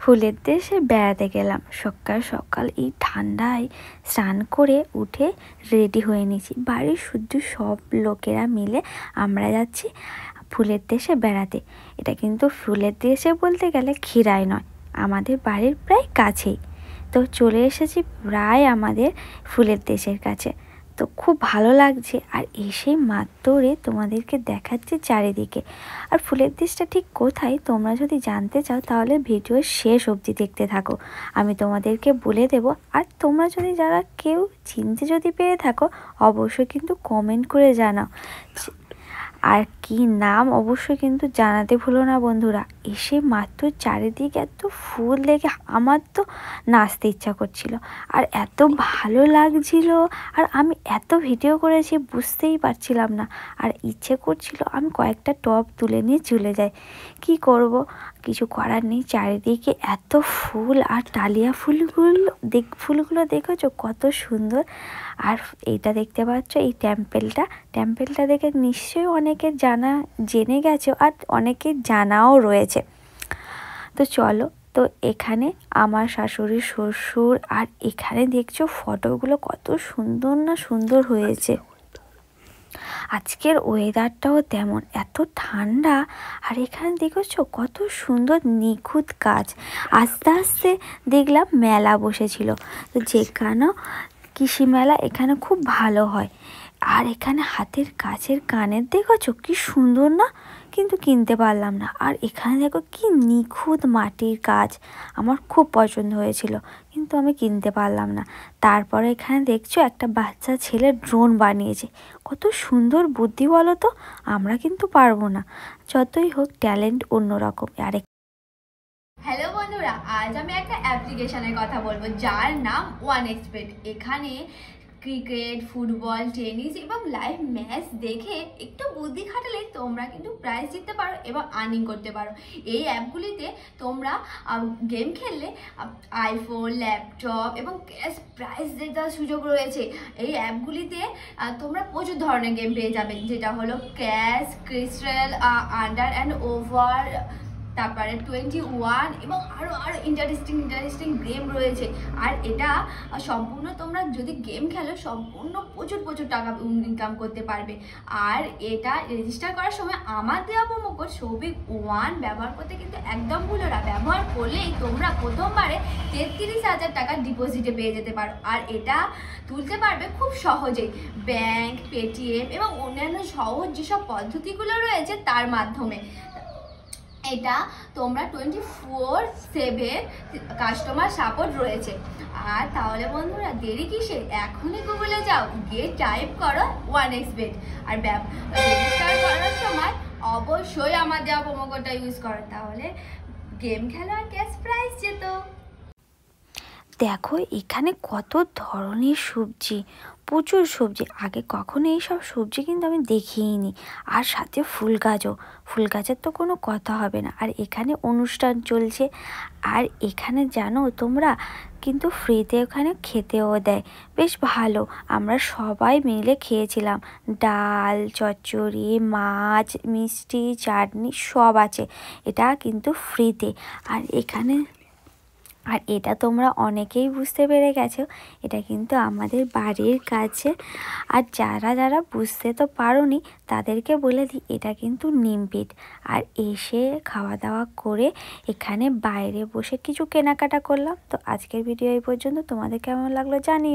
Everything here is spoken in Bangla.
ফুলের দেশে বেড়াতে গেলাম। সকাল সকাল এই ঠান্ডায় স্নান করে উঠে রেডি হয়ে নিয়েছি। বাড়ির শুদ্ধ সব লোকেরা মিলে আমরা যাচ্ছি ফুলের দেশে বেড়াতে। এটা কিন্তু ফুলের দেশে বলতে গেলে খিরাই নয়, আমাদের বাড়ির প্রায় কাছেই। তো চলে এসেছি প্রায় আমাদের ফুলের দেশের কাছে। তো খুব ভালো লাগছে, আর এসেই মাত্রই তোমাদেরকে দেখাচ্ছি চারিদিকে। আর ফুলের দেশটা ঠিক কোথায় তোমরা যদি জানতে চাও তাহলে ভিডিওর শেষ অবধি দেখতে থাকো, আমি তোমাদেরকে বলে দেব। আর তোমরা যদি যারা কেউ চিনতে যদি পেরে থাকো অবশ্যই কিন্তু কমেন্ট করে জানাও, আর কি নাম অবশ্যই কিন্তু জানাতে ভুলো না বন্ধুরা। এসে মাত্র চারিদিকে এত ফুল দেখে আমার তো নাচতে ইচ্ছা করছিল, আর এত ভালো লাগছিল। আর আমি এত ভিডিও করেছি বুঝতেই পারছিলাম না, আর ইচ্ছে করছিল আমি কয়েকটা টপ তুলে নিয়ে চলে যাই। কি করব, কিছু করার নেই। চারিদিকে এত ফুল, আর ডালিয়া ফুলগুলো দেখেছো কত সুন্দর। আর এইটা দেখতে পাচ্ছ, এই টেম্পেলটা দেখে নিশ্চয়ই অনেকের জেনে গেছো, আর অনেকের জানাও রয়েছে। তো চলো, তো এখানে আমার শাশুড়ি শ্বশুর, আর এখানে দেখছো ফটোগুলো কত সুন্দর হয়েছে। আজকের ওয়েদারটাও তেমন, এত ঠান্ডা। আর এখানে দেখেছো কত সুন্দর নিখুঁত কাজ। আস্তে আস্তে দেখলাম মেলা বসেছিল, তো যেখানে কৃষি মেলা এখানে খুব ভালো হয়। আর এখানে হাতের কাছের কানের দেখেছো কি সুন্দর না, কিন্তু কিনতে পারলাম না। আর এখানে দেখো কি নিখুঁত মাটির কাজ, আমার খুব পছন্দ হয়েছিল, কিন্তু আমি কিনতে পারলাম না। তারপরে এখানে দেখছো একটা বাচ্চা ছেলে ড্রোন বানিয়েছে, কত সুন্দর বুদ্ধি বলো তো। আমরা কিন্তু পারবো না, যতই হোক ট্যালেন্ট অন্যরকম। আর হ্যালো বন্ধুরা, আজ আমি একটা অ্যাপ্লিকেশনের কথা বলবো যার নাম OneXBet। এখানে ক্রিকেট, ফুটবল, টেনিস এবং লাইভ ম্যাচ দেখে একটু বুদ্ধি খাটালে তোমরা কিন্তু প্রাইজ জিততে পারো এবং আর্নিং করতে পারো। এই অ্যাপগুলিতে তোমরা গেম খেললে আইফোন, ল্যাপটপ এবং ক্যাশ প্রাইজ জেতার সুযোগ রয়েছে। এই অ্যাপগুলিতে তোমরা প্রচুর ধরনের গেম পেয়ে যাবে, যেটা হলো cash, crystal, under and over, তারপরে 21 এবং আরও ইন্টারেস্টিং গেম রয়েছে। আর এটা সম্পূর্ণ তোমরা যদি গেম খেলো সম্পূর্ণ প্রচুর টাকা ইনকাম করতে পারবে। আর এটা রেজিস্টার করার সময় আমার দেওয়া প্রোমো কোড সৌভিক1 ব্যবহার করতে কিন্তু একদম ভুলো না। ব্যবহার করলেই তোমরা প্রথমবারে 33,000 টাকা ডিপোজিটে পেয়ে যেতে পারো। আর এটা তুলতে পারবে খুব সহজেই ব্যাংক, পেটিএম এবং অন্যান্য সহজ যেসব পদ্ধতিগুলো রয়েছে তার মাধ্যমে। এটা তোমরা 24/7 কাস্টমার সাপোর্ট রয়েছে। আর তাহলে বন্ধুরা দেরি কিসে, এখনই গুগলে যাও, গিয়ে টাইপ করো OneXBet। আর রেজিস্টার করার সময় অবশ্যই আমার দেওয়া প্রোমো কোডটা ইউজ করো, তাহলে গেম খেলো আর ক্যাশ প্রাইজ যেত। দেখো এখানে কত ধরনের সবজি, প্রচুর সবজি। আগে কখনো এইসব সবজি কিন্তু আমি দেখিনি। আর সাথে ফুল গাছের তো কোনো কথা হবে না। আর এখানে অনুষ্ঠান চলছে, আর এখানে জানো তোমরা কিন্তু ফ্রিতে ওখানে খেতেও দেয়, বেশ ভালো। আমরা সবাই মিলে খেয়েছিলাম, ডাল, চচ্চড়ি, মাছ, মিষ্টি, চাটনি সব আছে। এটা কিন্তু ফ্রিতে। আর এটা তোমরা অনেকেই বুঝতে পেরে গেছো, এটা কিন্তু আমাদের বাড়ির কাছে। আর যারা বুঝতে তো পারোনি তাদেরকে বলে দিই, এটা কিন্তু নিমপিট। আর এসে খাওয়া দাওয়া করে এখানে বাইরে বসে কিছু কেনাকাটা করলাম। তো আজকের ভিডিও এই পর্যন্ত, তোমাদের কেমন লাগলো জানিও।